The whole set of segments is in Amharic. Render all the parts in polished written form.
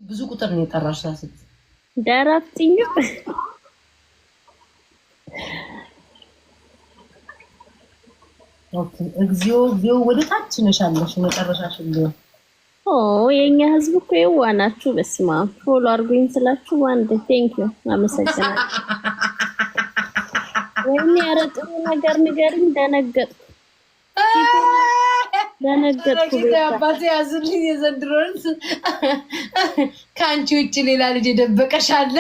ብዙ ቁጥር ነው የጠራሽ ሳስት ዳራፍቲኝ ኦኬ እግዚኦ እግዚኦ ወደ ታች ነሻለሽ መጨረሻሽ ነው የኛ ህዝብ እኮ የዋናችሁ በስማ ፎሎ አርጉኝ ስላችሁ ዋንድ ቴንክ ዩ አመሰግናለሁ። ወይኔ ኧረ ጥሩ ነገር ንገሪኝ ደነገጥኩ አባቴ ያዝልኝ የዘንድሮን ከአንቺ ውጭ ሌላ ልጅ የደበቀሻለ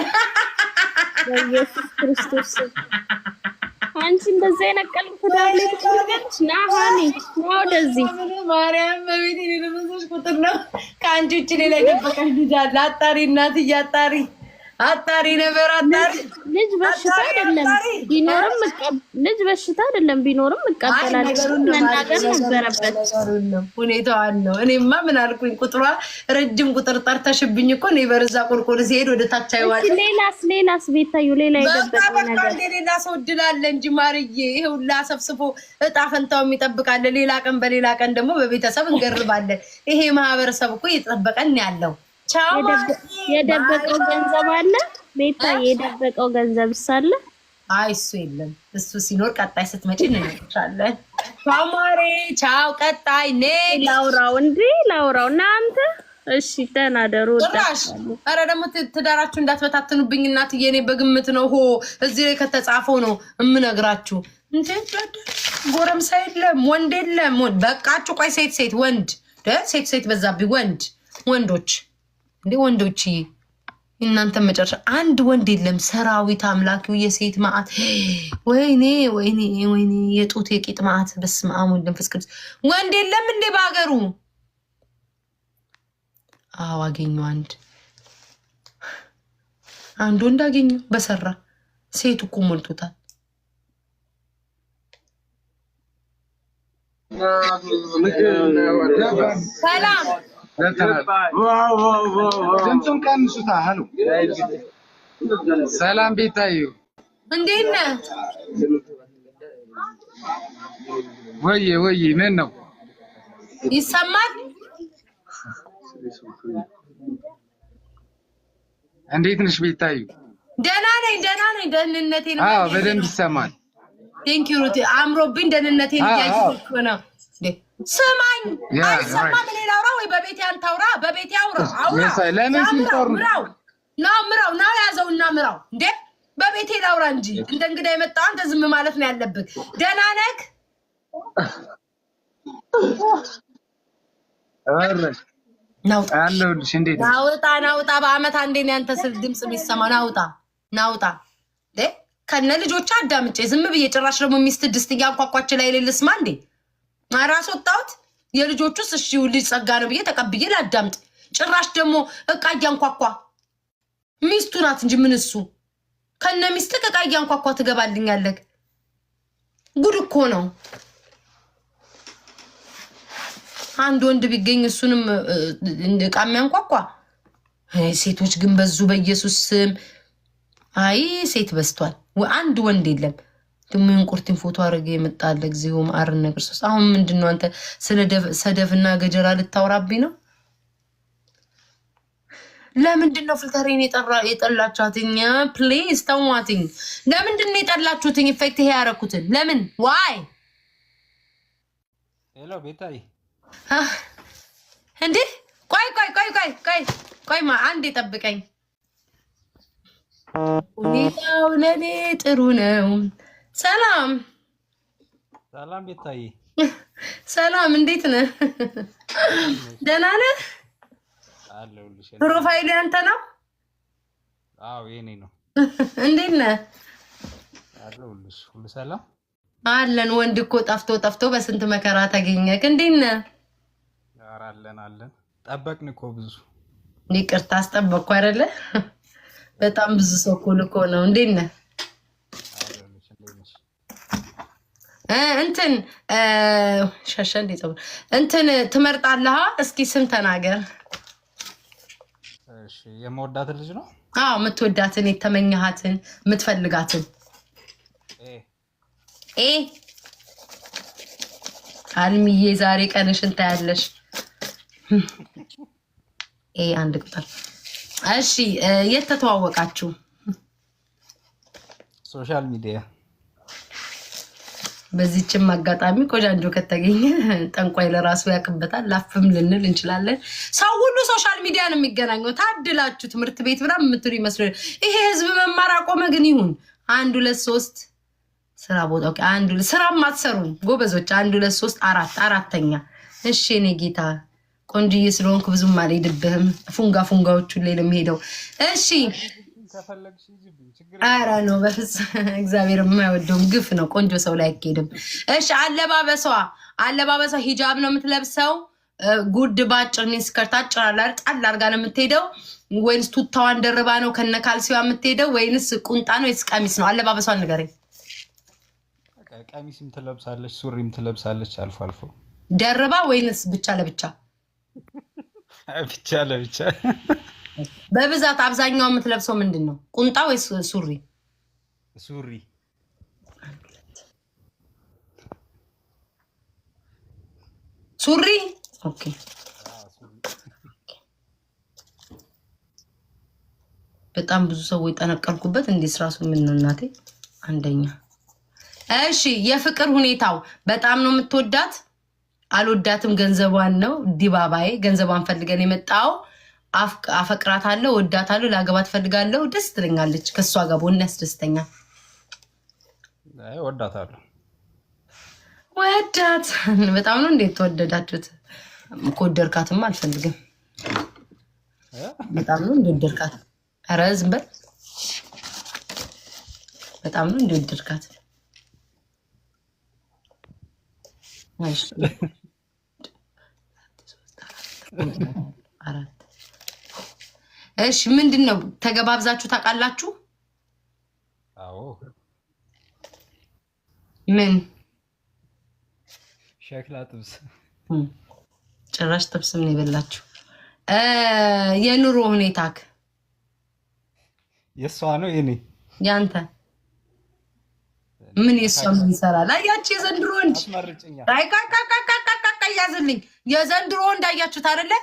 በኢየሱስ ክርስቶስ አንቺ እንደዚህ አይነቀል ፍዳለች ናሃኒ ነው ወደዚህ ማርያም በቤት የደረሰሽ ቁጥር ነው ከአንቺ ውጭ ሌላ የደበቀሽ ልጅ አለ አጣሪ እናት እያጣሪ አጣሪ ነበር አጣሪ ልጅ በሽታ አይደለም ቢኖርም ልጅ በሽታ አይደለም ቢኖርም መቀበላለሁ መናገር ነበረበት ሁኔታው ነው። እኔማ ምን አልኩኝ ቁጥሯ ረጅም ቁጥር ጠርተሽብኝ እኮ ነው በርዛ ቁልቁል ሲሄድ ወደ ታች አይዋል። ሌላስ ቤታዩ ሌላ ይደበቅ ነገር ሌላ ሰው ድላለ እንጂ ማርዬ ይሄው ላሰብስፎ እጣ ፈንታው የሚጠብቃለ ሌላ ቀን በሌላ ቀን ደግሞ በቤተሰብ እንገርባለን። ይሄ ማህበረሰብ እኮ እየተጠበቀን ያለው የደበቀው ገንዘብ አለ ቤታ የደበቀው ገንዘብ ሳለ አይ እሱ የለም እሱ ሲኖር ቀጣይ ስትመጪ እንነግርሻለን። ታማሪ ቻው ቀጣይ ላውራው እናንተ እሺ ተናደሩ ኧረ ደግሞ ትዳራችሁ እንዳትበታትኑብኝ እናትዬ እኔ በግምት ነው ሆ እዚህ ላይ ከተጻፈው ነው እምነግራችሁ እንዴ ጎረምሳ የለም ወንድ የለም በቃችሁ ቆይ ሴት ወንድ ሴት በዛብኝ ወንዶች እንዴ ወንዶች እናንተ መጨረሻ አንድ ወንድ የለም። ሰራዊት አምላኪው የሴት ማአት ወይኔ የጡት የቂጥ ማአት በስመ አብ ወወልድ ወመንፈስ ቅዱስ ወንድ የለም እንዴ በአገሩ? አዎ አገኘሁ አንድ ወንድ አገኘሁ በሰራ ሴቱ እኮ ሞልቶታል። ሰላም ድምፁን ቀንሱታ። ሀሎ ሰላም ቤታዩ እንዴት ነህ? ወይ ምን ነው ይሰማል? እንዴት ነሽ ቤታዩ? ደህና ነኝ። ደህንነቴን በደንብ ይሰማል። ቴንክ ዩ ሩቲ አምሮብኝ ደህንነቴን እያየሁት ነው። ስማኝ አልሰማም። እኔ ላውራ ወይ በቤቴ አንታውራ? በቤቴ አውራ ለምን ሲንጠሩ ነው ያዘውና ምራው እንዴ በቤቴ ላውራ እንጂ እንደ እንግዳ የመጣው አንተ ዝም ማለት ነው ያለብህ። ደህና ነህ? አለሁልሽ። እንዴት ናውጣ በአመት አንዴ ነው ያንተ ስል ድምጽ የሚሰማ ናውጣ ከነ ልጆች አዳምጬ ዝም ብዬ ጭራሽ ደግሞ ሚስት ድስት እያንኳኳች ላይ ልልስማ እንዴ ራስ ወጣሁት። የልጆቹስ እሺ ልጅ ጸጋ ነው ብዬ ተቀብዬ ላዳምጥ። ጭራሽ ደግሞ እቃ እያንኳኳ ሚስቱ ናት እንጂ ምን እሱ ከነ ሚስት እቃ እያንኳኳ ትገባልኛለህ? ጉድ እኮ ነው። አንድ ወንድ ቢገኝ እሱንም እቃ የሚያንኳኳ። ሴቶች ግን በዙ በኢየሱስ ስም። አይ ሴት በዝቷል። አንድ ወንድ የለም። ደግሞ እንቁርቲን ፎቶ አረገ የመጣለ እግዚኦ ማርነ ክርስቶስ። አሁን ምንድነው አንተ ስለ ሰደፍና ገጀራ ልታወራብኝ ነው? ለምንድነው ፍልተሬን የጠላችሁትኝ? ፕሊዝ ተዋትኝ። ለምንድነው የጠላችሁትኝ? ኢፌክት ይሄ ያረኩትን ለምን? ዋይ ሄሎ ቤታይ እንዴ ቆይ አንዴ ጠብቀኝ። ሁኔታው ለኔ ጥሩ ነው። ሰላም ቤታይ ሰላም እንዴት ነህ? ደህና ነህ? አለሁልሽ። ፕሮፋይል ያንተ ነው? አዎ የኔ ነው። እንዴት ነህ? አለሁልሽ። ሁሉ ሰላም አለን። ወንድ እኮ ጠፍቶ በስንት መከራ ተገኘክ። እንዴት ነህ? አለን ጠበቅን እኮ ብዙ። ይቅርታ አስጠበቅኩ አይደለ? በጣም ብዙ ሰው እኮ ልኮ ነው። እንዴት ነህ? እንትን ሸሸ እንዴ ጸጉር እንትን ትመርጣለህ? እስኪ ስም ተናገር። እሺ የምወዳትን ልጅ ነው? አዎ የምትወዳትን፣ የተመኘሃትን፣ የምትፈልጋትን። አልሚዬ ዛሬ ቀንሽን ታያለሽ። አንድ ቁጥር እሺ የት ተተዋወቃችሁ? ሶሻል ሚዲያ። በዚህችም አጋጣሚ ቆጃንጆ ከተገኘ ጠንቋይ ለራሱ ያቅበታል። ላፍም ልንል እንችላለን። ሰው ሁሉ ሶሻል ሚዲያ ነው የሚገናኘው። ታድላችሁ ትምህርት ቤት ምናምን የምትሉ ይመስሉ። ይሄ ህዝብ መማር አቆመ። ግን ይሁን 1 2 3 ስራ ቦታ ኦኬ። 1 2 ስራ ማትሰሩ ጎበዞች 1 2 3 4 አራተኛ። እሺ እኔ ጌታ ቆንጆዬ ስለሆንኩ ብዙም አልሄድብህም። ፉንጋዎቹን ላይ ነው የምሄደው። እሺ ኧረ ነው በፍጹም እግዚአብሔር የማይወደውም ግፍ ነው። ቆንጆ ሰው ላይ አይኬድም። እሺ አለባበሷ ሂጃብ ነው የምትለብሰው። ጉድ ባጭር ሚኒስከርት አጭራላር ጣል አድርጋ ነው የምትሄደው ወይንስ ቱታዋን ደርባ ነው ከነ ካልሲዋ የምትሄደው ወይንስ ቁንጣ ነው ወይስ ቀሚስ ነው? አለባበሷን ንገረኝ። ቀሚስም ትለብሳለች፣ ሱሪም ትለብሳለች አልፎ አልፎ። ደርባ ወይንስ ብቻ ለብቻ? ብቻ ለብቻ። በብዛት አብዛኛው የምትለብሰው ምንድን ነው? ቁንጣ ወይስ ሱሪ? ሱሪ። ኦኬ በጣም ብዙ ሰዎች ጠነቀልኩበት። እንዴት ራሱ ምን ነው እናቴ አንደኛ። እሺ የፍቅር ሁኔታው በጣም ነው የምትወዳት? አልወዳትም ገንዘቧን ነው ዲባባዬ። ገንዘቧን ፈልገን የመጣው አፈቅራታለሁ፣ ወዳታለሁ፣ ላገባት ፈልጋለሁ፣ ደስ ትለኛለች። ከሷ ጋር ቦን ያስደስተኛል። ወዳታለሁ። ወዳት በጣም ነው። እንዴት ተወደዳችሁት? ከወደድካትማ አልፈልግም። በጣም ነው እንደወደድካት። ኧረ ዝም በል። በጣም ነው እንደወደድካት። እሺ ምንድን ነው ተገባብዛችሁ ታውቃላችሁ? አዎ። ምን ሸክላ ጥብስ? ጭራሽ ጥብስም ነው የበላችሁ። የኑሮ ሁኔታክ የሷ ነው የኔ? ያንተ ምን የሷ ምን ይሰራል? አያችሁ የዘንድሮ ወንድ ያዝልኝ። የዘንድሮ ወንድ አያችሁት አይደለ?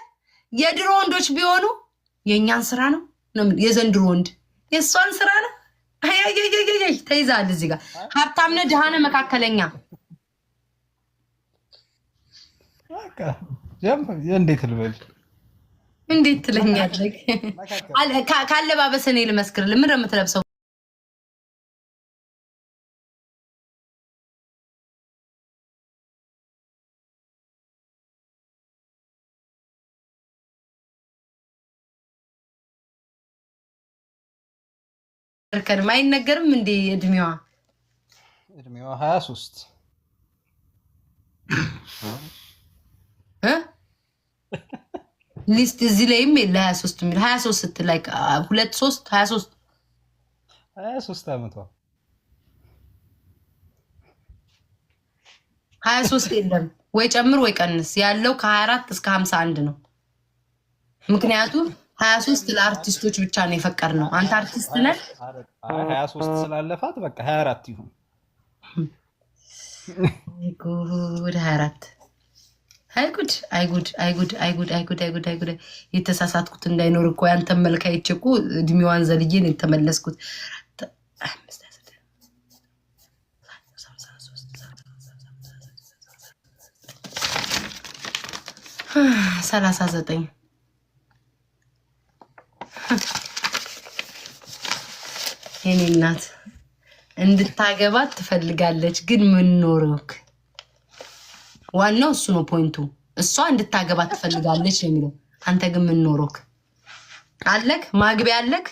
የድሮ ወንዶች ቢሆኑ የእኛን ስራ ነው የዘንድሮ ወንድ የእሷን ስራ ነው። አያያያያይ ተይዛል። እዚህ ጋር ሀብታም ነህ ድሃ ነህ መካከለኛ እንዴት ልበል? እንዴት ትለኛለህ? ካለባበስ እኔ ልመስክርልህ። ምን ነው የምትለብሰው? ከድማ አይነገርም እንዴ? እድሜዋ 23 ሊስት እዚህ ላይም የለ 23 የሚል 23 ስትል ላይ 2 3 23 ዓመቷ 23 የለም ወይ ጨምር ወይ ቀንስ። ያለው ከ24 እስከ 51 ነው። ምክንያቱም 23 ለአርቲስቶች ብቻ ነው የፈቀድነው። አንተ አርቲስት ነህ። 23 ስላለፋት በቃ 24 ይሁን። ጉድ 24 አይጉድ አይጉድ አይጉድ አይጉድ አይጉድ አይጉድ አይጉድ። የተሳሳትኩት እንዳይኖር እኮ ያንተን መልክ አይቼ እኮ እድሜዋን ዘልዬ ነው የተመለስኩት። 39 የኔ እናት እንድታገባት ትፈልጋለች። ግን ምን ኖርክ? ዋናው እሱ ነው ፖይንቱ። እሷ እንድታገባት ትፈልጋለች የሚለው አንተ ግን ምን ኖርክ? አለክ ማግቢያ አለክ?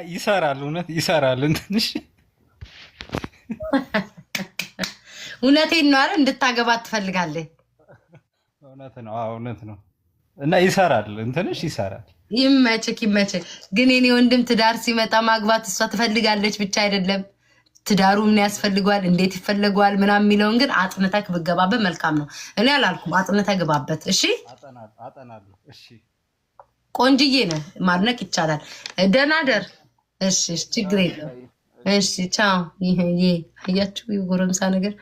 ይሰራል፣ እውነት ይሰራል። እንትንሽ እውነቴን ነው አይደል? እንድታገባት ትፈልጋለች። እውነት ነው፣ እውነት ነው። እና ይሰራል፣ እንትንሽ ይሰራል። ይመችክ ይመችክ። ግን የኔ ወንድም ትዳር ሲመጣ ማግባት እሷ ትፈልጋለች ብቻ አይደለም፣ ትዳሩ ምን ያስፈልገዋል፣ እንዴት ይፈልገዋል ምናምን የሚለውን ግን አጥንተክ ብገባበት መልካም ነው። እኔ አላልኩም፣ አጥንተህ ግባበት። እሺ አጠናለሁ። እሺ ቆንጅዬ ነህ፣ ማድነቅ ይቻላል። ደህና ደር። እሺ ችግር የለም። እሺ ቻው። ይሄ አያችሁ የጎረምሳ ነገር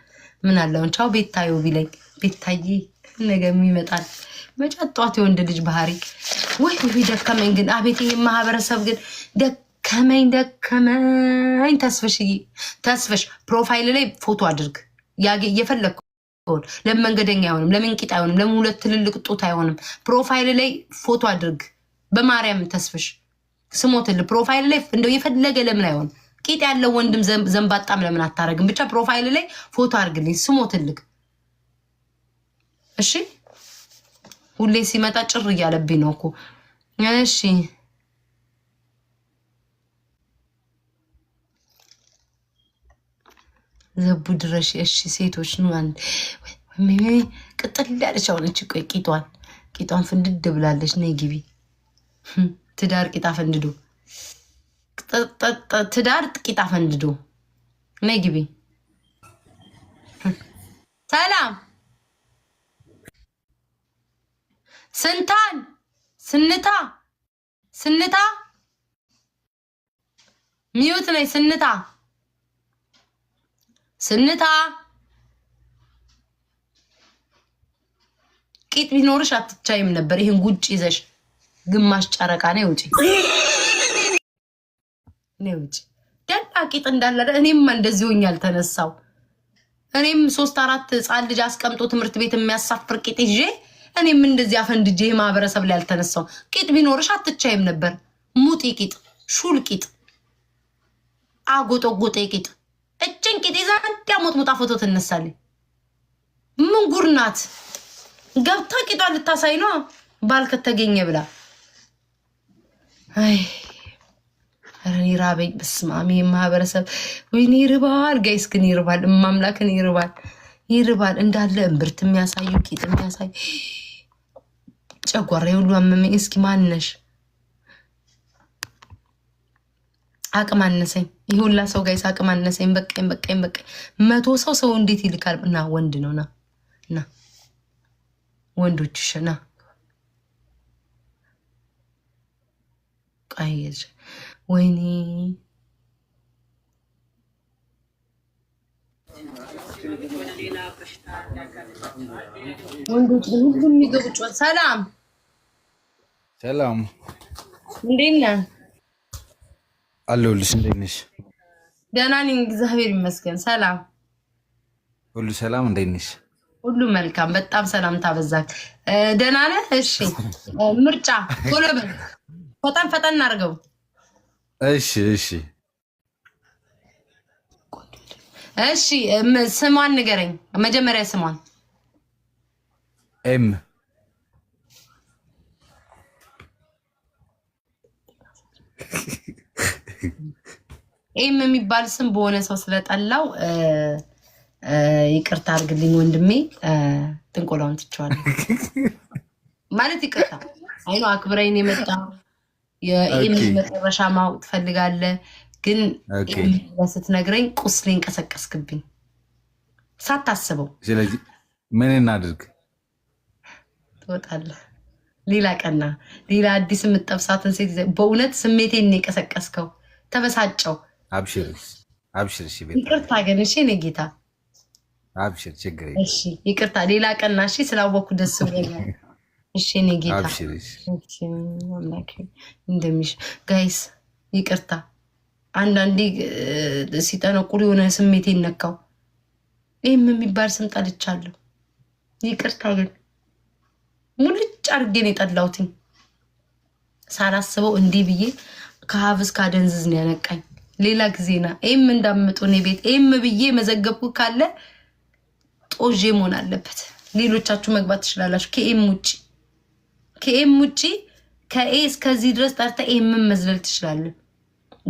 ምን አለውን? ቻው ቤታዮ ቢለኝ ቤታዬ ነገም ይመጣል። መጫጧት የወንድ ልጅ ባህሪ ወይ ደከመኝ ግን አቤት ይሄ ማህበረሰብ ግን ደከመኝ ተስፈሽ ፕሮፋይል ላይ ፎቶ አድርግ የፈለግከውን ለምን መንገደኛ አይሆንም ለምን ቂጥ አይሆንም ለምን ሁለት ትልልቅ ጡት አይሆንም ፕሮፋይል ላይ ፎቶ አድርግ በማርያም ተስፈሽ ስሞትል ፕሮፋይል ላይ እንደው የፈለገ ለምን አይሆንም ቂጥ ያለው ወንድም ዘንባጣም ለምን አታረግም ብቻ ፕሮፋይል ላይ ፎቶ አድርግልኝ ስሞትልክ እሺ ሁሌ ሲመጣ ጭር እያለብኝ ነው እኮ እሺ ዘቡ ድረሽ እሺ ሴቶች ነው አንድ ቅጥል ያለች አሁንች ቆይ ቂጧን ፍንድድ ብላለች ነይ ግቢ ትዳር ቂጣ ፈንድዶ ትዳር ቂጣ ፈንድዶ ነይ ግቢ ሰላም ስንታ ሚዩት ነይ ስንታ ቂጥ ቢኖርሽ አትቻይም ነበር ይሄን ጉጭ ይዘሽ ግማሽ ጨረቃ ነው ውጪ ደና ቂጥ እንዳለ እኔም እንደዚህ ሆኛል ተነሳው እኔም 3-4 ህፃን ልጅ አስቀምጦ ትምህርት ቤት የሚያሳፍር ቂጥ ይዤ እኔም እንደዚህ አፈንድጄ ማህበረሰብ ላይ አልተነሳው ቂጥ ቢኖርሽ አትቻይም ነበር ሙጢ ቂጥ ሹል ቂጥ አጎጦጎጤ ቂጥ እጭን ቂጥ ይዛ እንዳሞጥሙጣ ፎቶ ትነሳለች ምን ጉርናት ገብታ ቂጧን ልታሳይ ነው ባልከት ተገኘ ብላ አይ አረኒ ራበኝ በስማሚ ማህበረሰብ ወይኔ ይርባል ጋይስ ግን ይርባል ማምላክን ይርባል እንዳለ እምብርት የሚያሳዩ ቂጥ የሚያሳይ ጨጓራ ሁሉ አመመኝ እስኪ ማንነሽ አቅም አነሰኝ ይሁላ ሰው ጋይስ አቅም አነሰኝ በቃኝ 100 ሰው እንዴት ይልካል እና ወንድ ነው ና ወንዶች ሸና ቀይዝ ወይኔ ወንዶች ሁሉም ይገቡጫል ሰላም እንዴት ነህ አለሁልሽ እንዴት ነሽ ደህና ነኝ እግዚአብሔር ይመስገን ሰላም ሁሉ ሰላም እንዴት ነሽ ሁሉ መልካም በጣም ሰላም ታበዛክ ደህና ነህ እሺ ምርጫ ቶሎ በል ፈጠን አድርገው እሺ ስሟን ንገረኝ መጀመሪያ ስሟን ኤም የሚባል ስም በሆነ ሰው ስለጠላው ይቅርታ አድርግልኝ ወንድሜ ጥንቆላውን ትቸዋለሁ ማለት ይቅርታ አይኑ አክብረኝ ነው የመጣ የኤም መጨረሻ ማወቅ ትፈልጋለህ ግን ስትነግረኝ ቁስሌን ቀሰቀስክብኝ ሳታስበው ስለዚህ ምን እናድርግ ትወጣለህ ሌላ ቀና ሌላ አዲስ የምትጠብሳትን ሴት በእውነት ስሜቴን ነው የቀሰቀስከው ተበሳጨው አብሽር እሺ ይቅርታ ግን እሺ እኔ ጌታ አብሽር ችግር እሺ ይቅርታ ሌላ ቀና እሺ ስላወኩ ደስ ብሎኛል እሺ እኔ ጌታ አብሽር እሺ አምላኬ እንደሚሽ ጋይስ ይቅርታ አንዳንዴ ሲጠነቁሉ የሆነ ስሜቴን ነካው ይህም የሚባል ስም ጠልቻለሁ ይቅርታ ግን ሙልጭ አድርጌን የጠላሁትኝ ሳላስበው እንዲህ ብዬ ከሀብስ ካደንዝዝ ነው ያነቃኝ ሌላ ጊዜና ኤም እንዳምጡ እኔ ቤት ኤም ብዬ መዘገብኩ ካለ ጦዤ መሆን አለበት ሌሎቻችሁ መግባት ትችላላችሁ ከኤም ውጪ ከኤ እስከዚህ ድረስ ጠርተ ኤምን መዝለል ትችላለህ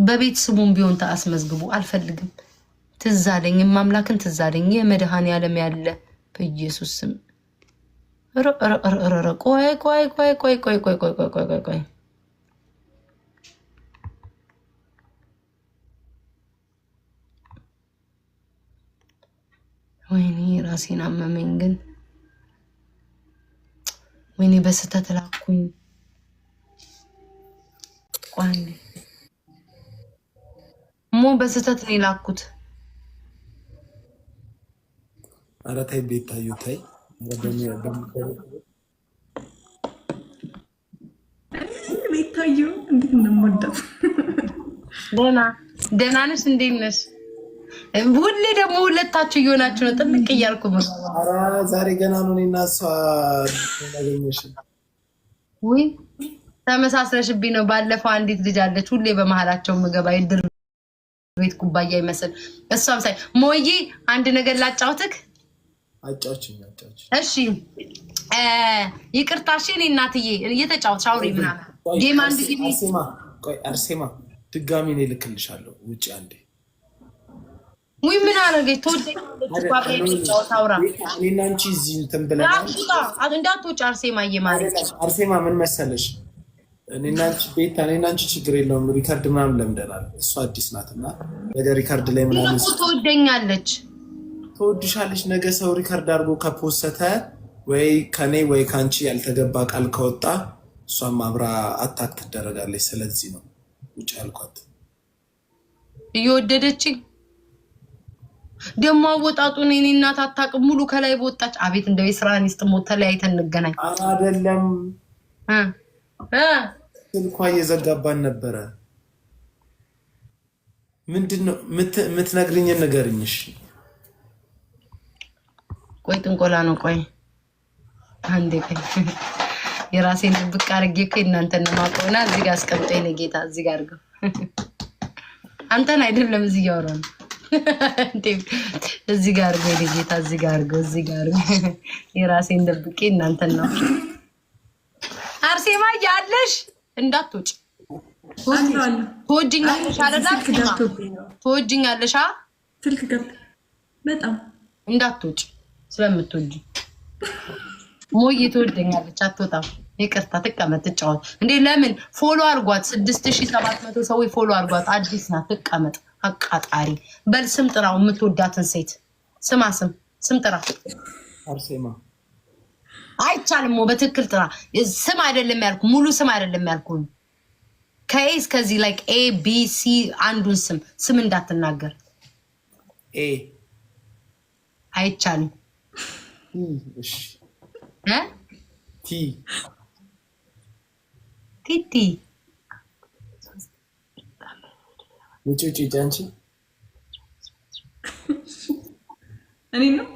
በቤት ስሙም ቢሆን ታስመዝግቡ አልፈልግም ትዛለኝ ማምላክን ትዛለኝ የመድኃኔዓለም ያለ በኢየሱስ ስም ቆይ ወይኔ ራሴን አመመኝ ግን ወይኔ በስተት ላኩኝ ቋን ሞ በስተት ነው ላኩት ኧረ ተይ ቤታዩ ተይ ቤታዩ እንዴት እንደምወዳት ደህና ነሽ? እንዴት ነሽ? ሁሌ ደግሞ ሁለታችሁ እየሆናችሁ ነው። ጥልቅ እያልኩ ኧረ ዛሬ ገና ነው እኔና እሷ ያገኘሽ። ውይ ተመሳስለሽብኝ ነው። ባለፈው አንዲት ልጅ አለች ሁሌ በመሀላቸው ምገባ የድር ቤት ኩባያ ይመስል እሷም ሳይ ሞዬ አንድ ነገር ላጫውትክ። አጫውችኝ። እሺ ይቅርታሽ እኔ እናትዬ እየተጫወትሽ አውሪ ምናምን ጌም አንድ ጊዜ አርሴማ ድጋሚ እኔ እልክልሻለሁ ውጭ አንዴ። ውይ ምን አደረገች? ተወደኛለች። አውራ እኔና አንቺ እዚህ እንትን ብለናል። እንዳትወጪ አርሴማዬ ማለት አርሴማ ምን መሰለሽ እኔና አንቺ ችግር የለውም ሪካርድ ምናምን ለምደናል። እሷ አዲስ ናትና ወደ ሪካርድ ላይ ምናምን ትወደኛለች፣ ትወድሻለች። ነገ ሰው ሪካርድ አድርጎ ከፖሰተ ወይ ከኔ ወይ ከአንቺ ያልተገባ ቃል ከወጣ እሷም አብራ አታክ ትደረጋለች። ስለዚህ ነው ውጭ ያልኳት። እየወደደችኝ ደግሞ አወጣጡን እኔ እናት አታውቅም። ሙሉ ከላይ በወጣች አቤት እንደው የስራን ይስጥሞ ተለያይተን እንገናኝ። አይደለም ስልኳ እየዘጋባን ነበረ። ምንድነው የምትነግሪኝን ንገሪኝሽ። ቆይ ጥንቆላ ነው። ቆይ አንዴ ቆይ የራሴን ብቅ አድርጌ እኮ እናንተን ነው የማውቀውና እዚህ ጋር አስቀምጠኝ ነው ጌታ። እዚህ ጋር አድርገው አንተን አይደለም እዚህ ጋር ነው እንዴ እዚህ ጋር አድርገው ነው ጌታ። እዚህ ጋር አድርገው፣ እዚህ ጋር አድርገው። የራሴን ደብቄ እናንተን ነው። አርሴማ ያለሽ እንዳትወጪ። ትወጂኛለሽ አይደል? ትወጂኛለሽ። ስልክ ገብ በጣም እንዳትወጪ ስለምትወጂ ሞዬ ትወደኛለች። አትወጣም። ይቅርታ ትቀመጥ ትጫወት እንዴ። ለምን ፎሎ አርጓት? 6700 ሰዎች ፎሎ አርጓት። አዲስ ናት። ትቀመጥ። አቃጣሪ በል ስም ጥራው። የምትወዳትን ሴት ስማ። ስም ጥራ። አርሴማ አይቻልም። በትክክል ጥራ። ስም አይደለም ያልኩ፣ ሙሉ ስም አይደለም ያልኩ። ከኤ እስከዚህ ላይክ ኤ ቢ ሲ አንዱን ስም እንዳትናገር። ኤ አይቻልም። እሺ ቲቲ ውጭ ጃንቺ እኔ ነው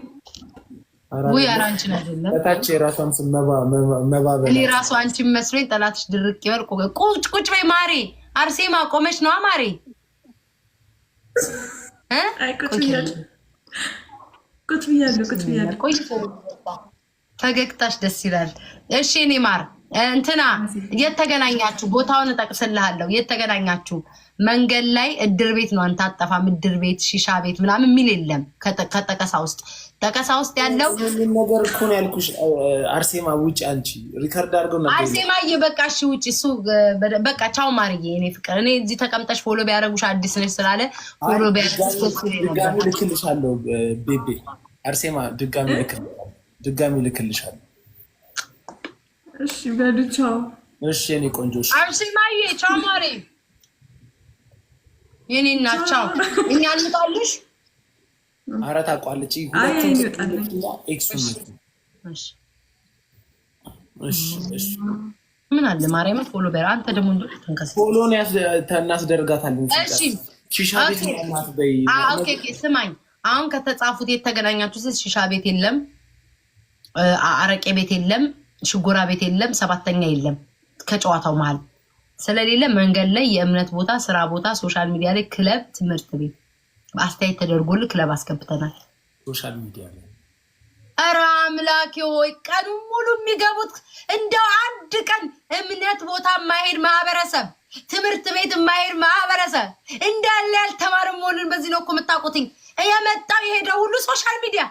ወይ አራንቺ አይደለም። በታች የራሷን ስም መባበል እኔ ራሱ አንቺ መስሎኝ ጠላትሽ ድርቅ ይወርቁ። ቁጭ በይ ማሬ። አርሴማ ቆመሽ ነው ማሬ። ቁጭ ብያለሁ። ፈገግታሽ ደስ ይላል። እሺ እኔ ማር እንትና የተገናኛችሁ ቦታውን እጠቅስልሃለሁ። የተገናኛችሁ መንገድ ላይ እድር ቤት ነው። አንተ አጠፋም። እድር ቤት ሺሻ ቤት ምናምን የሚል የለም። ከጠቀሳ ውስጥ ያለው ነገር እኮ ነው ያልኩሽ። አርሴማ ውጭ አንቺ ሪካርድ አድርገው ነበር። አርሴማ በቃ እሺ ውጭ። እሱ በቃ ቻው ማርዬ። እኔ ፍቅር እኔ እዚህ ተቀምጠሽ ፎሎ ቢያደርጉሽ አዲስ ነሽ ስላለ ፎሎ ቢያደርጉሽ ድጋሚ ልክልሻለሁ። ቤቤ አርሴማ ድጋሚ ልክልሻለሁ። እሺ በሉ ቻው። እሺ የኔ ቆንጆ። አርሴማዬ ቻው ማሬ። የኔ እናት ቻው። እኛ እንጣልሽ። ኧረ ታውቃለች። ምን አለ ማርያም ፎሎ በራ። አንተ ደግሞ ተንከስ ፎሎን እናስደርጋታለን። እሺ ሺሻ ቤት ያማት በይ። ኦኬ ስማኝ። አሁን ከተጻፉት የተገናኛችሁት ሺሻ ቤት የለም፣ አረቄ ቤት የለም፣ ሽጎራ ቤት የለም፣ ሰባተኛ የለም። ከጨዋታው መሀል ስለሌለ መንገድ ላይ የእምነት ቦታ፣ ስራ ቦታ፣ ሶሻል ሚዲያ ላይ፣ ክለብ፣ ትምህርት ቤት አስተያየት ተደርጎልህ ክለብ አስገብተናል። ሶሻል ሚዲያ ላይ ኧረ አምላኬ ሆይ ቀኑ ሙሉ የሚገቡት እንደው አንድ ቀን እምነት ቦታ የማይሄድ ማህበረሰብ፣ ትምህርት ቤት የማይሄድ ማህበረሰብ እንዳለ ያልተማረ መሆኑን በዚህ ነው እኮ የምታውቁትኝ። የመጣው የሄደው ሁሉ ሶሻል ሚዲያ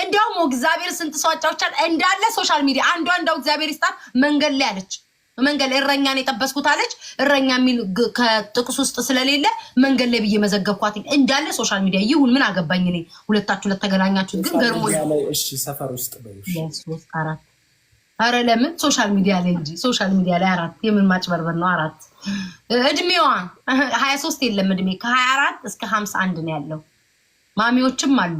እንደውም እግዚአብሔር ስንት ሰው አጫውቻል እንዳለ ሶሻል ሚዲያ። አንዷ እንደው እግዚአብሔር ይስጣት መንገድ ላይ አለች። መንገድ ላይ እረኛን የጠበስኩት አለች። እረኛ የሚል ከጥቅስ ውስጥ ስለሌለ መንገድ ላይ ብዬ መዘገብኳት እንዳለ ሶሻል ሚዲያ። ይሁን ምን አገባኝ እኔ። ሁለታችሁ ለተገናኛችሁት ግን ገርሞኝ። እሺ ሰፈር ውስጥ በይሽ 3 4 ኧረ ለምን ሶሻል ሚዲያ ላይ እንጂ ሶሻል ሚዲያ ላይ 4 የምን ማጭበርበር ነው? 4 እድሜዋ 23 የለም እድሜ ከ24 እስከ 51 ነው ያለው። ማሚዎችም አሉ።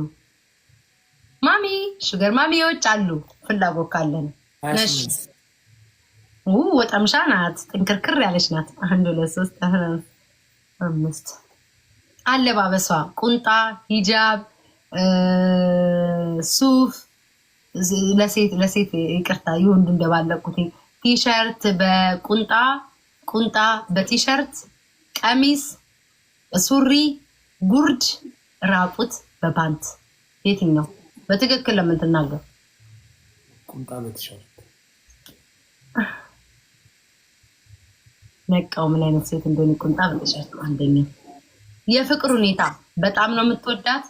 ማሚ ሹገር ማሚዎች አሉ ፍላጎት ካለን። እሺ ወጣምሻ ናት፣ ጥንክርክር ያለች ናት። 1 2 3 4 5 አለባበሷ ቁንጣ፣ ሂጃብ፣ ሱፍ ለሴት ይቅርታ ይሁን እንደባለቁት ቲሸርት ቁንጣ በቲሸርት ቀሚስ፣ ሱሪ፣ ጉርድ፣ ራቁት በፓንት። የትኛው በትክክል ለምን ትናገር? ቁንጣ በቲሸርት ነቃው። ምን አይነት ሴት እንደሆነ ቁንጣ በቲሸርት። አንደኛ የፍቅር ሁኔታ በጣም ነው የምትወዳት፣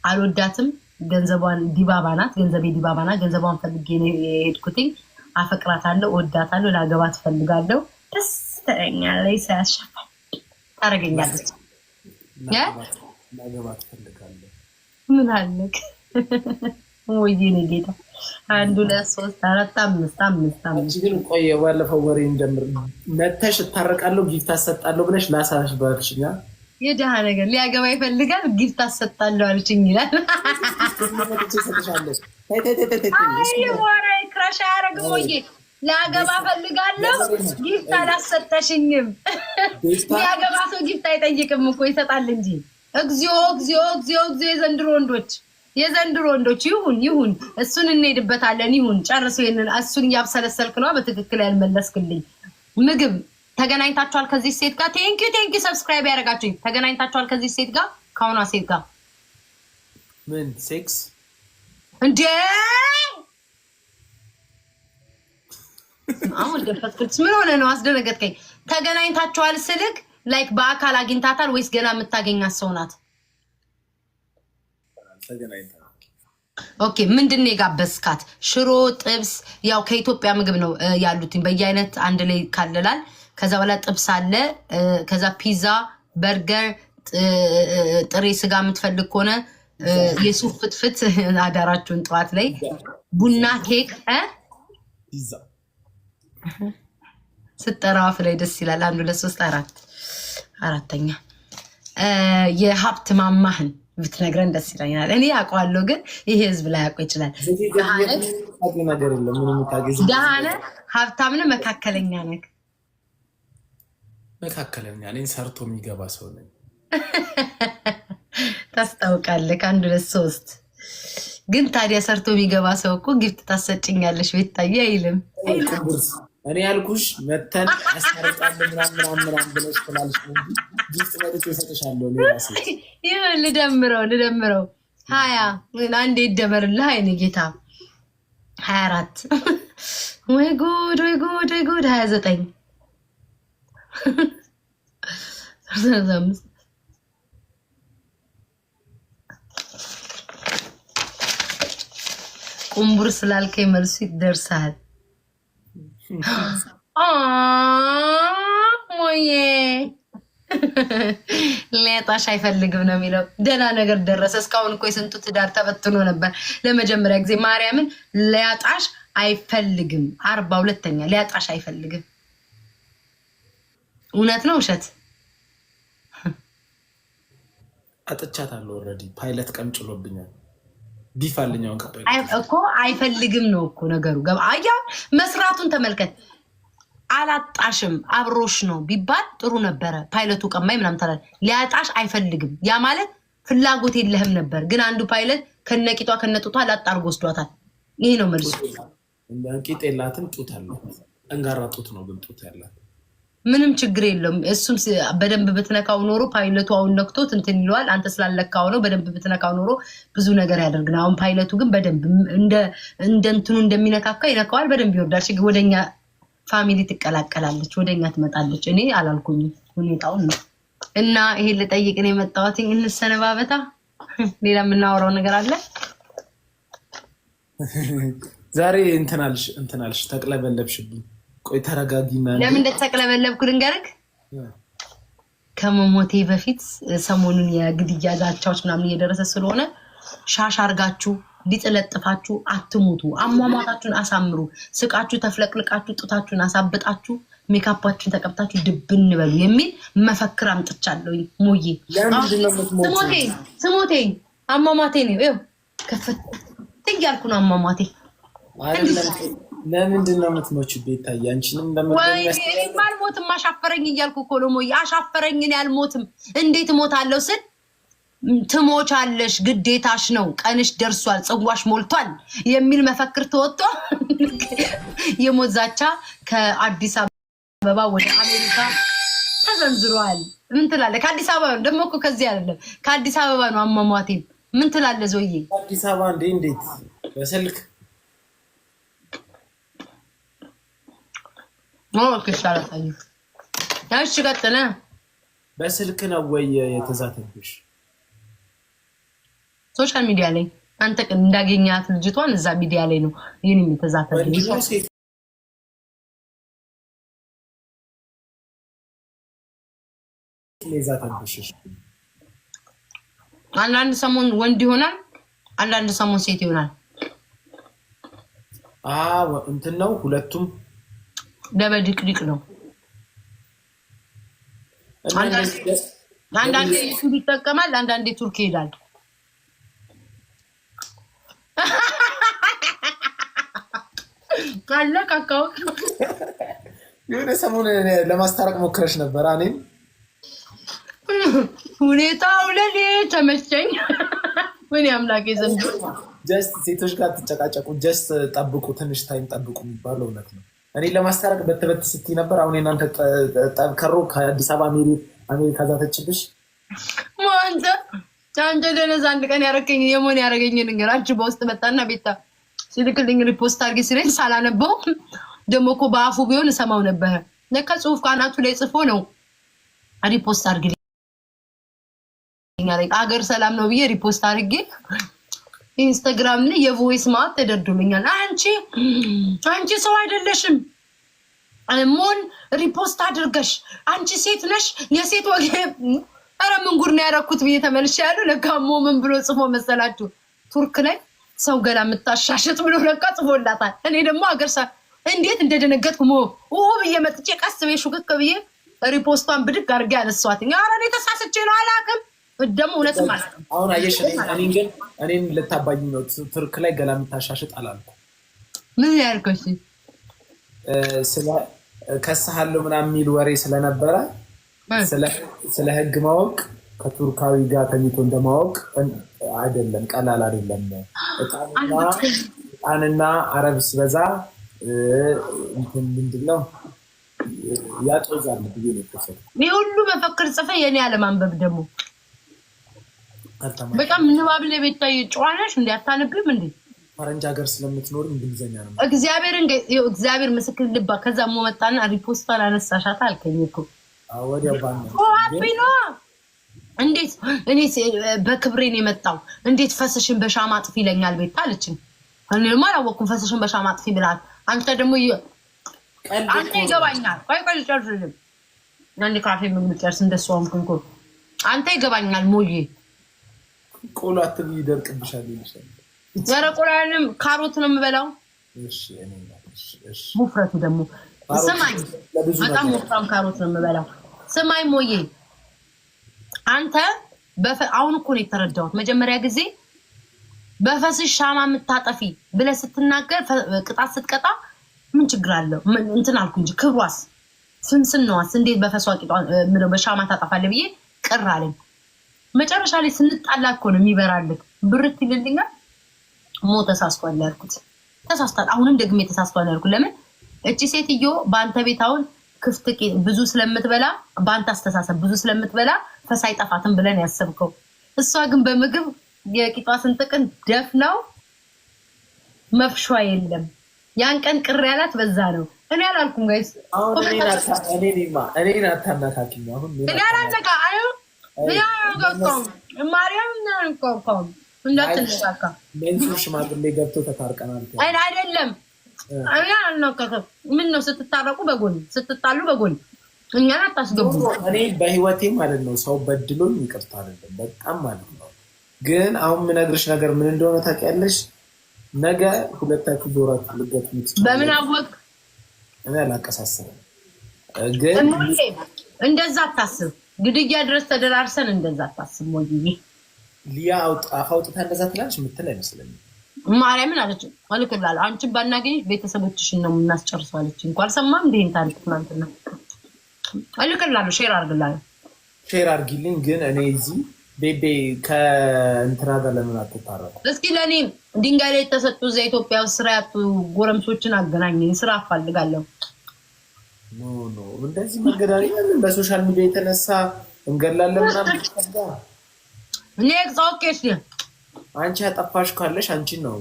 አልወዳትም። ገንዘቧን ዲባባ ናት፣ ገንዘቤ ዲባባ ናት። ገንዘቧን ፈልጌ ነው የሄድኩትኝ። አፈቅራታለሁ፣ እወዳታለሁ፣ ላገባት ፈልጋለሁ። ደስ ትለኛለች፣ ሳያሻፋኝ ታደርገኛለች። ላገባት ፈልጋለሁ። ምን አለክ ወይዬ ነው ጌታ። 1 2 3 4 5 5 ግን ቆየ ባለፈው ወሬ እንደምር መተሽ እታረቃለሁ ጊፍት አሰጣለሁ ብለሽ ላሳሽ ባልሽኛ የደሃ ነገር ሊያገባ ይፈልጋል ጊፍት አሰጣለሁ አልችኝ ይላል። አይ ወሬ ክራሽ አረግም ወይ ላገባ ፈልጋለሁ ጊፍት አላሰጠሽኝም። ሊያገባ ሰው ጊፍት አይጠይቅም እኮ ይሰጣል እንጂ። እግዚኦ እግዚኦ እግዚኦ እግዚኦ የዘንድሮ ወንዶች ይሁን እሱን እንሄድበታለን። ይሁን ጨርሶ ይሄንን እሱን ያብሰለሰልክ ነው በትክክል ያልመለስክልኝ። ምግብ ተገናኝታችኋል ከዚህ ሴት ጋር? ቴንክ ዩ ሰብስክራይብ ያደርጋችሁኝ። ተገናኝታችኋል ከዚህ ሴት ጋር ከሆነ ሴት ጋር ምን ሴክስ እንዴ? አሁን ደፈትኩት። ምን ሆነ ነው አስደነገጥከኝ። ተገናኝታችኋል ስልክ ላይክ በአካል አግኝታታል ወይስ ገና የምታገኛት ሰው ናት? ኦኬ ምንድነው የጋበዝካት? ሽሮ፣ ጥብስ፣ ያው ከኢትዮጵያ ምግብ ነው ያሉትኝ በየአይነት አንድ ላይ ካለላል። ከዛ በኋላ ጥብስ አለ፣ ከዛ ፒዛ፣ በርገር፣ ጥሬ ስጋ የምትፈልግ ከሆነ የሱፍ ፍትፍት አዳራችሁን ጠዋት ላይ ቡና፣ ኬክ ፒዛ ስትጠራው አፍ ላይ ደስ ይላል። 1 2 3 4 አራተኛ የሀብት ማማህን ብትነግረን ደስ ይለኛል። እኔ አውቀዋለሁ ግን ይሄ ህዝብ ላይ ያውቀው ይችላል። ደሃ ነህ ሀብታም ነህ መካከለኛ ነህ? መካከለኛ ነኝ፣ ሰርቶ የሚገባ ሰው ነኝ። ታስታውቃለህ። 1 2 3 ግን ታዲያ ሰርቶ የሚገባ ሰው እኮ ጊፍት ታሰጭኛለሽ ቤታዬ አይልም። እኔ ያልኩሽ መተን አስታርቃለሁ ምናምን ብለሽ ትላለሽ እንጂ ጊፍት ማለት ይሰጥሻለሁ። ለራሴ ይሄን ልደምረው 20 አንዴ ይደመርልህ። አይኔ ጌታ 24 ወይ ጉድ 29 ቁምቡር ስላልከኝ መልሱ ይደርሳል። ሞዬ ሊያጣሽ አይፈልግም ነው የሚለው። ደህና ነገር ደረሰ። እስካሁን እኮ የስንቱ ትዳር ተበትኖ ነበር። ለመጀመሪያ ጊዜ ማርያምን ሊያጣሽ አይፈልግም። 42ኛ ሊያጣሽ አይፈልግም። እውነት ነው ውሸት? አጥቻታለሁ። ኦልሬዲ ፓይለት ቀምጭሎብኛል። ቢፋልኛውን እኮ አይፈልግም ነው እኮ ነገሩ። አያ መስራቱን ተመልከት። አላጣሽም አብሮሽ ነው ቢባል ጥሩ ነበረ። ፓይለቱ ቀማይ ምናምን ተላል። ሊያጣሽ አይፈልግም ያ ማለት ፍላጎት የለህም ነበር። ግን አንዱ ፓይለት ከነቂጧ ከነጡቷ ላጣር ወስዷታል። ይሄ ነው መልሱ። ቂጥ የላትም ጡት አለው። ጠንጋራ ጡት ነው ግን ጡት ያላት ምንም ችግር የለውም። እሱም በደንብ ብትነካው ኖሮ ፓይለቱ አሁን ነክቶት እንትን ይለዋል። አንተ ስላለካው ነው። በደንብ ብትነካው ኖሮ ብዙ ነገር ያደርግ ነው። አሁን ፓይለቱ ግን በደንብ እንደ እንትኑ እንደሚነካካ ይነካዋል። በደንብ ይወርዳል። ወደኛ ፋሚሊ ትቀላቀላለች፣ ወደኛ ትመጣለች። እኔ አላልኩኝም ሁኔታውን ነው። እና ይሄን ልጠይቅ ነው የመጣሁት። እንሰነባበታ። ሌላ የምናወራው ነገር አለ? ዛሬ እንትናልሽ ተቅለበለብሽብኝ። ቆይ ተረጋጊና። ለምን እንደተቀለበለብኩ ልንገርህ። ከመሞቴ በፊት ሰሞኑን የግድያ ዛቻዎች ምናምን እየደረሰ ስለሆነ ሻሽ አርጋችሁ ሊጥለጥፋችሁ አትሙቱ። አሟሟታችሁን አሳምሩ። ስቃችሁ ተፍለቅልቃችሁ ጡታችሁን አሳብጣችሁ ሜካፓችሁን ተቀብታችሁ ድብን በሉ የሚል መፈክር አምጥቻለሁ። ሞዬ ስሞቴ አሟሟቴ ነው። ይኸው ከፈት ትያልኩ ነው አማማቴ ለምንድን ነው የምትሞቺው? ቤታዬ አንቺንም ለምን አልሞትም? አሻፈረኝ እያልኩ እኮ ነው። አሻፈረኝን ያልሞትም እንዴት እሞታለሁ ስል ትሞቻለሽ፣ ግዴታሽ ነው፣ ቀንሽ ደርሷል፣ ጽዋሽ ሞልቷል የሚል መፈክር ተወጥቶ የሞት ዛቻ ከአዲስ አበባ ወደ አሜሪካ ተዘንዝሯል። ምን ትላለህ? ከአዲስ አበባ ነው ደግሞ እኮ ከዚህ አይደለም፣ ከአዲስ አበባ ነው አሟሟቴ። ምን ትላለህ ዞዬ? አዲስ አበባ እንዴት በስልክ ከሻላታኝ ያሽ ቀጥነ በስልክ ነው ወይ የተዛተብሽ? ሶሻል ሚዲያ ላይ አንተ ቀን እንዳገኛት ልጅቷን እዛ ሚዲያ ላይ ነው ይሄን የተዛተብሽ። አንዳንድ ሰሞን ወንድ ይሆናል፣ አንዳንድ ሰሞን ሴት ይሆናል። እንትን ነው ሁለቱም ደበድቅድቅ ነው። አንዳንዴ ዩቲዩብ ይጠቀማል፣ አንዳንዴ ቱርክ ይሄዳል። ካለ ካካው የሆነ ሰሞን ለማስታረቅ ሞክረሽ ነበር። እኔም ሁኔታው ለኔ ተመቸኝ። ምን ያምላክ ዘንድ ጀስት ሴቶች ጋር ተጨቃጨቁ፣ ጀስት ጠብቁ፣ ትንሽ ታይም ጠብቁ የሚባለው እውነት ነው። እኔ ለማስታረቅ በተበት ስትይ ነበር። አሁን እናንተ ጠብከሮ ከአዲስ አበባ አሜሪካ ዛተችብሽ። አንተ ደነዛ አንድ ቀን ያረከኝ የሞን ያረገኝ ነገር አንቺ በውስጥ መጣና ቤታ ሲልክልኝ ሪፖስት አድርጊ ሲለኝ ሳላነበው ደግሞ እኮ በአፉ ቢሆን እሰማው ነበር። ለካ ጽሁፍ ካናቱ ላይ ጽፎ ነው ሪፖስት አድርጊ አገር ሰላም ነው ብዬ ሪፖስት አድርጌ ኢንስታግራም ላይ የቮይስ ማት ተደርዶልኛል። አንቺ ሰው አይደለሽም ሞን ሪፖስት አድርገሽ አንቺ ሴት ነሽ የሴት ወገ አረ ምን ጉድ ነው ያደረኩት ብዬ ተመልሻለሁ። ለካ ምን ብሎ ጽፎ መሰላችሁ? ቱርክ ላይ ሰው ገላ የምታሻሽጥ ብሎ ለካ ጽፎላታል። እኔ ደግሞ አገር እንዴት እንደደነገጥኩ ብዬ መጥቼ ቀስ ብዬ ሹክክ ብዬ ሪፖስቷን ብድግ አድርጌ አነሳኋትኝ። ኧረ እኔ ተሳስቼ ነው አላውቅም ደግሞ እውነትም አላውቅም። አሁን አየሽ እኔን ልታባኝ ነው። ቱርክ ላይ ገላ የምታሻሽጥ አላልኩ። ምን ያልከሽ? ከሳሃለሁ ምናምን የሚል ወሬ ስለነበረ ስለ ህግ ማወቅ ከቱርካዊ ጋር ተኝቶ እንደማወቅ አይደለም፣ ቀላል አይደለም። እጣንና አረብ ሲበዛ ምንድነው ያጦዛል ብዬ ነው ተሰለ ሁሉ መፈክር ጽፈ የኔ አለማንበብ ደግሞ በጣም ንባብ ላይ ቤታዬ ጨዋናሽ እንዴ አታነብም እንዴ? ፈረንጅ ሀገር ስለምትኖር እንግሊዘኛ ነው። እግዚአብሔር ምስክር ልባ ከዛ መጣና ሪፖስቷን አነሳሻት አልከኝ እኮ ወዲያው ባነ እንዴት እኔ በክብሬን የመጣው እንዴት ፈሰሽን በሻማ አጥፊ ይለኛል ቤታ አለችኝ። እኔ አላወኩም ፈሰሽን በሻማ አጥፊ ብላት። አንተ ደግሞ አንተ ይገባኛል። ቆይ ጨርሽልኝ አንዴ ካፌ ምግብ ጨርስ እንደሷም ኩንኩ አንተ ይገባኛል። ሞዬ ቆሎ አትብ ይደርቅብሻል ይልሻል። ዘረ ቆላንም ካሮት ነው የምበላው። እሺ ሙፍረቱ ደግሞ ሰማኝ በጣም ወፍራም ካሮት ነው የምበላው። ሰማይ ሞዬ አንተ አሁን እኮ ነው የተረዳሁት። መጀመሪያ ጊዜ በፈስሽ ሻማ የምታጠፊ ብለህ ስትናገር ቅጣት ስትቀጣ ምን ችግር አለው እንትን አልኩ እንጂ ክብሯስ ስንዋስ እንዴት በፈሷ በሻማ ታጠፋለህ ብዬ ቅር አለኝ። መጨረሻ ላይ ስንጣላ እኮ ነው የሚበራልህ ብርት ይልልኛል። ተሳስቷል ያልኩት ተሳስቷል። አሁንም ደግሜ ተሳስቷል ያልኩት ለምን እቺ ሴትዮ በአንተ ቤት አሁን ክፍት ብዙ ስለምትበላ በአንተ አስተሳሰብ ብዙ ስለምትበላ ፈስ አይጠፋትም ብለን ያሰብከው፣ እሷ ግን በምግብ የቂጧ ስንጥቅን ደፍናው መፍሿ የለም። ያን ቀን ቅር ያላት በዛ ነው። እኔ አላልኩም ጋይስ። እኔ አታናካኪኝ። አሁን እኔ አላነካ ማርያም ነው እንዳትነካካ ሜንሱ ሽማግሌ ገብቶ ተታርቀናል አይደለም። ምን ነው ስትታረቁ በጎን ስትጣሉ በጎን እኛን አታስገቡ። እኔ በህይወቴ ማለት ነው ሰው በድሎኝ ይቅርታ አይደለም በጣም ማለት ነው። ግን አሁን የምነግርሽ ነገር ምን እንደሆነ ታውቂያለሽ? ነገ ሁለታችሁ ዞራችሁ ልትገጥሙት በምን አወቅ? እኔ አላቀሳሰብም። ግን እንደዛ አታስብ። ግድያ ድረስ ተደራርሰን እንደዛ አታስብ። ሞይ ሊያ አውጥታ እንደዛ ትላለች የምትል አይመስለኝም። ማርያምን አለች አልከላል አንቺ ባናገኝ ቤተሰቦችሽን ነው እናስጨርሰው አለች እንኳን ሰማም እንዴን ታሪክ ትናንትና አልከላል ሼር አርግላል ሼር አርጊልኝ ግን እኔ እዚህ ቤቤ ከእንትና ጋር ለምን አትታረቁ እስኪ ለኔ ድንጋይ ላይ ተሰጡ እዛ ኢትዮጵያ ስራ ያጡ ጎረምሶችን አገናኘኝ ስራ አፈልጋለሁ ኖ እንደዚህ መገዳደል በሶሻል ሚዲያ የተነሳ እንገላለን ምናምን ተስጋ ኔክስት ኦኬሽ አንቺ አጠፋሽ ካለሽ አንቺን ነው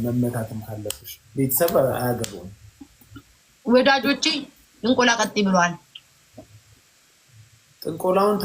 መመታተም ካለሽ ቤተሰብ አያገባውም ወዳጆቼ እንቆላ ቀጥ ብሏል ጥንቆላውን